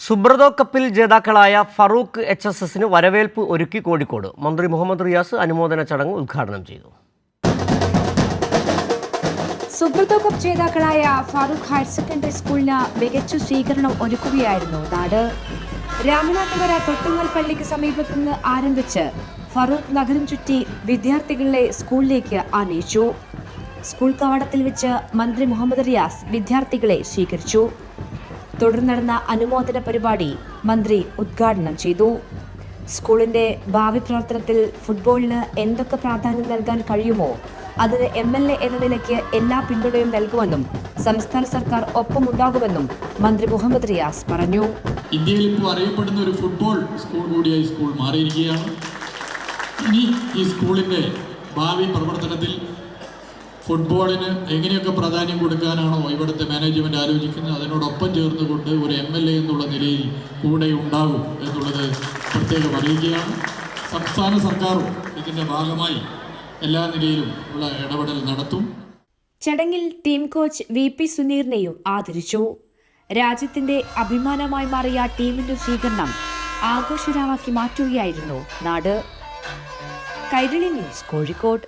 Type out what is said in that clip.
സുബ്രതോ കപ്പിൽ ജേതാക്കളായ ഫറൂഖ് HSSന് വരവേൽപ്പ് ഒരുക്കി കോഴിക്കോട്. മന്ത്രി മുഹമ്മദ് റിയാസ് അനുമോദന ചടങ്ങ് ഉദ്ഘാടനം ചെയ്തു. സുബ്രതോ കപ്പ് ജേതാക്കളായ ഫറൂഖ് ഹയർ സെക്കൻഡറി സ്കൂളിന് മികച്ച സ്വീകരണം ഒരുക്കുകയായിരുന്നു നാട്. രാമനാട്ടുകര തൊട്ടുങ്ങൽ പള്ളിക്ക് സമീപത്തുനിന്ന് ആരംഭിച്ച് ഫറൂഖ് നഗരം ചുറ്റി വിദ്യാർത്ഥികളെ സ്കൂളിലേക്ക് ആനയിച്ചു. സ്കൂൾ കവാടത്തിൽ വെച്ച് മന്ത്രി മുഹമ്മദ് റിയാസ് വിദ്യാർത്ഥികളെ സ്വീകരിച്ചു. തുടർന്ന് നടന്ന അനുമോദന പരിപാടി മന്ത്രി ഉദ്ഘാടനം ചെയ്തു. സ്കൂളിന്റെ ഭാവി പ്രവർത്തനത്തിൽ ഫുട്ബോളിന് എന്തൊക്കെ പ്രാധാന്യം നൽകാൻ കഴിയുമോ അതിന് MLA എന്ന നിലയ്ക്ക് എല്ലാ പിന്തുണയും നൽകുമെന്നും സംസ്ഥാന സർക്കാർ ഒപ്പമുണ്ടാകുമെന്നും മന്ത്രി മുഹമ്മദ് റിയാസ് പറഞ്ഞു. ഇന്ത്യയിൽ ഇപ്പോൾ അറിയപ്പെടുന്ന ഒരു ഫുട്ബോൾ സ്കൂൾ കൂടിയായി സ്കൂൾ മാറിയിരിക്കുകയാണ്. ഇനി ഈ സ്കൂളിന്റെ ഭാവി പ്രവർത്തനത്തിൽ ഫുട്ബോളിന് എങ്ങനെയൊക്കെ പ്രാധാന്യം കൊടുക്കാനാണോ ഇവിടുത്തെ മാനേജ്മെന്റ് ആലോചിക്കുന്നത്, അതിനോടൊപ്പം ചേർന്നുകൊണ്ട് ഒരു MLA എന്നുള്ള നിലയിൽ കൂടെ ഉണ്ടാകും എന്നുള്ളത് പ്രത്യേകം അറിയിക്കുകയാണ്. സംസ്ഥാന സർക്കാരും ഇതിൻ്റെ ഭാഗമായി എല്ലാ നിലയിലും ഉള്ള ഇടപെടൽ നടത്തും. ചടങ്ങിൽ ടീം കോച്ച് VP സുനീറിനെയും ആദരിച്ചു. രാജ്യത്തിന്റെ അഭിമാനമായി മാറിയ ടീമിന്റെ സ്വീകരണം ആഘോഷരാവാക്കി മാറ്റുകയായിരുന്നു നാട്. കൈരളി ന്യൂസ്, കോഴിക്കോട്.